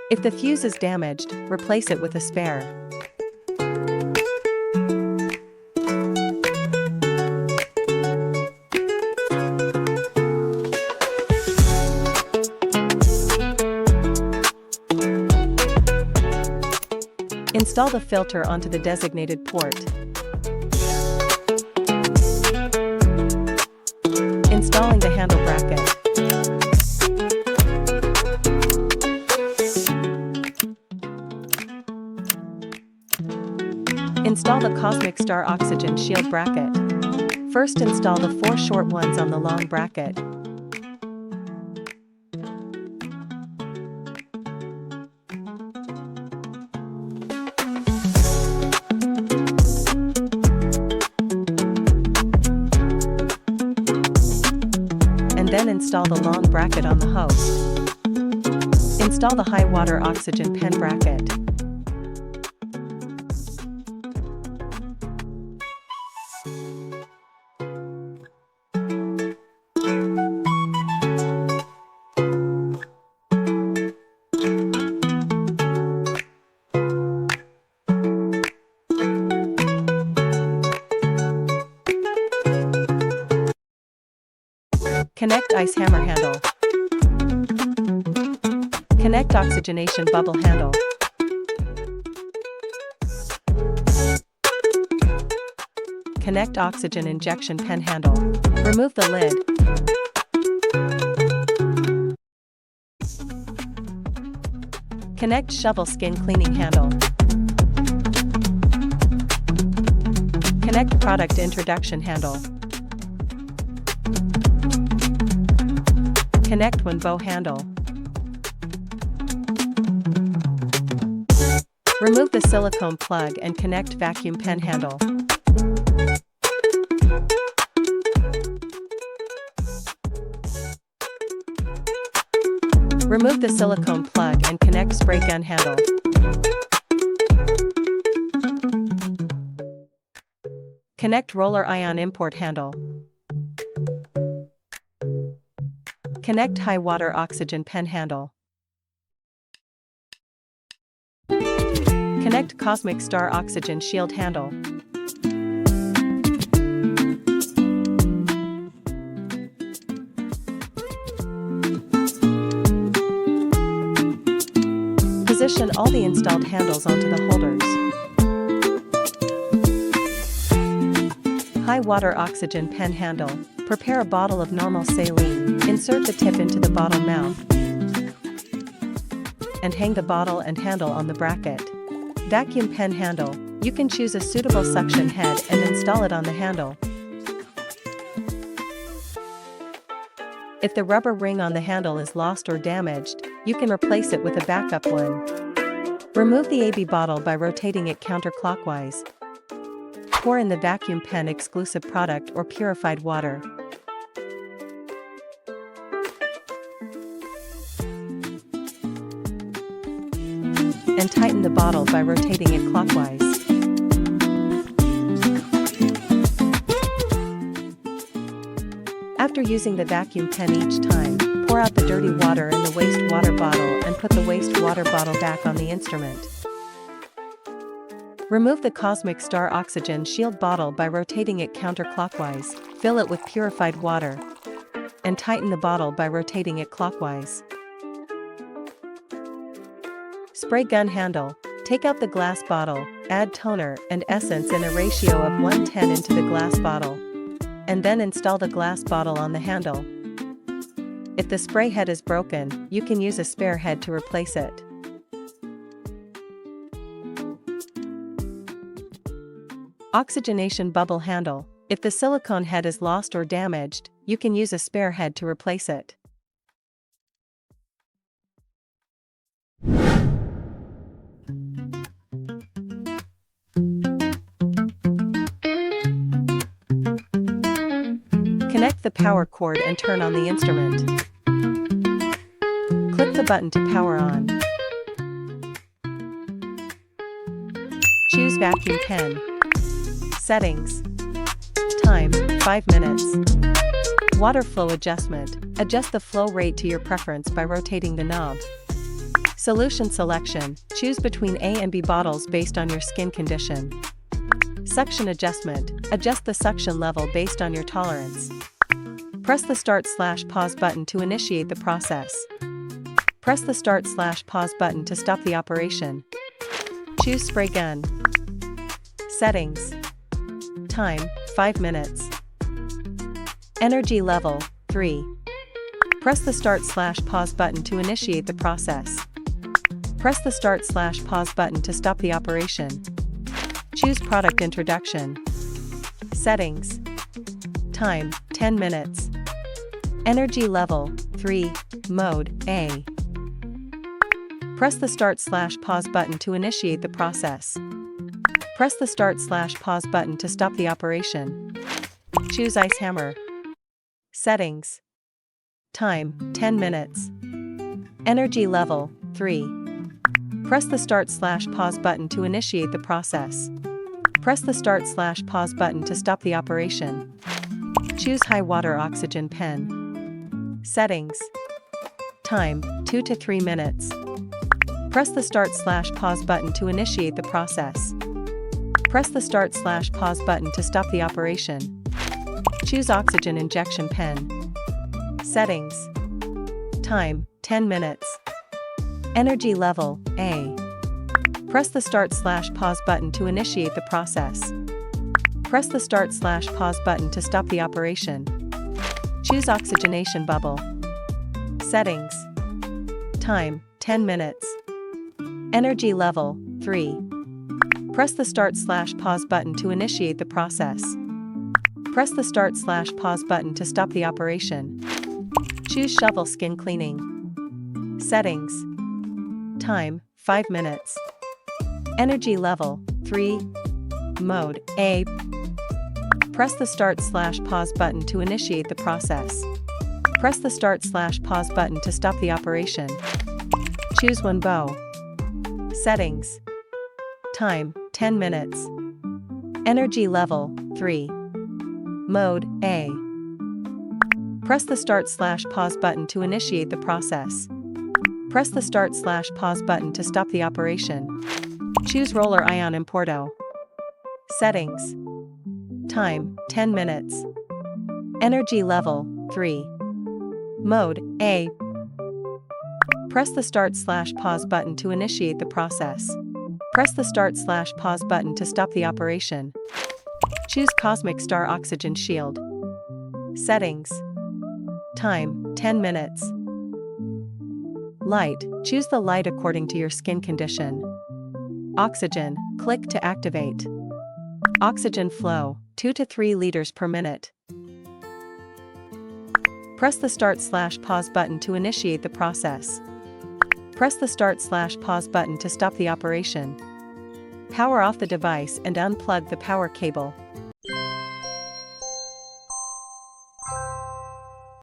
If the fuse is damaged, replace it with a spare. Install the filter onto the designated port. Installing the handle bracket. Install the Cosmic Star Oxygen Shield bracket. First install the 4 short ones on the long bracket. And then install the long bracket on the host. Install the high water oxygen pen bracket. Connect ice hammer handle. Connect oxygenation bubble handle. Connect oxygen injection pen handle. Remove the lid. Connect shovel skin cleaning handle. Connect product introduction handle. Connect one bow handle. Remove the silicone plug and connect vacuum pen handle. Remove the silicone plug and connect spray gun handle. Connect roller ion import handle. Connect high water oxygen pen handle. Connect Cosmic Star Oxygen Shield handle. Position all the installed handles onto the holders. High water oxygen pen handle. Prepare a bottle of normal saline. Insert the tip into the bottle mouth. And hang the bottle and handle on the bracket. Vacuum pen handle. You can choose a suitable suction head and install it on the handle. If the rubber ring on the handle is lost or damaged, you can replace it with a backup one. Remove the AB bottle by rotating it counterclockwise. Pour in the vacuum pen exclusive product or purified water. And tighten the bottle by rotating it clockwise. After using the vacuum pen each time, pour out the dirty water in the wastewater bottle and put the wastewater bottle back on the instrument. Remove the Cosmic Star Oxygen Shield bottle by rotating it counterclockwise, fill it with purified water, and tighten the bottle by rotating it clockwise. Spray gun handle. Take out the glass bottle, add toner and essence in a ratio of 1:10 into the glass bottle. And then install the glass bottle on the handle. If the spray head is broken, you can use a spare head to replace it. Oxygenation bubble handle. If the silicone head is lost or damaged, you can use a spare head to replace it. Connect the power cord and turn on the instrument. Click the button to power on. Choose vacuum pen. Settings. Time, 5 minutes. Water flow adjustment. Adjust the flow rate to your preference by rotating the knob. Solution selection, choose between A and B bottles based on your skin condition. Suction adjustment, adjust the suction level based on your tolerance. Press the Start/Pause button to initiate the process. Press the Start/Pause button to stop the operation. Choose spray gun. Settings. Time, 5 minutes. Energy level, 3. Press the Start/Pause button to initiate the process. Press the Start/Pause button to stop the operation. Choose product introduction. Settings. Time, 10 minutes. Energy level, 3, mode, A. Press the Start/Pause button to initiate the process. Press the Start/Pause button to stop the operation. Choose ice hammer. Settings. Time, 10 minutes. Energy level, 3. Press the Start/Pause button to initiate the process. Press the Start/Pause button to stop the operation. Choose high water oxygen pen. Settings. Time, 2 to 3 minutes. Press the Start/Pause button to initiate the process. Press the Start/Pause button to stop the operation. Choose oxygen injection pen. Settings. Time, 10 minutes. Energy level, A. Press the Start/Pause button to initiate the process. Press the Start/Pause button to stop the operation. Choose oxygenation bubble. Settings. Time, 10 minutes. Energy level, 3. Press the Start/Pause button to initiate the process. Press the Start/Pause button to stop the operation. Choose shovel skin cleaning. Settings. Time, 5 minutes. Energy level, 3. Mode, A. Press the Start/Pause button to initiate the process. Press the Start/Pause button to stop the operation. Choose one bow. Settings. Time, 10 minutes. Energy level, 3. Mode, A. Press the Start/Pause button to initiate the process. Press the Start/Pause button to stop the operation. Choose roller ion Importo. Settings. Time, 10 minutes. Energy level, 3. Mode, A. Press the Start/Pause button to initiate the process. Press the Start/Pause button to stop the operation. Choose Cosmic Star Oxygen Shield. Settings. Time, 10 minutes. Light, choose the light according to your skin condition. Oxygen, click to activate. Oxygen flow, 2 to 3 liters per minute. Press the Start/Pause button to initiate the process. Press the Start/Pause button to stop the operation. Power off the device and unplug the power cable.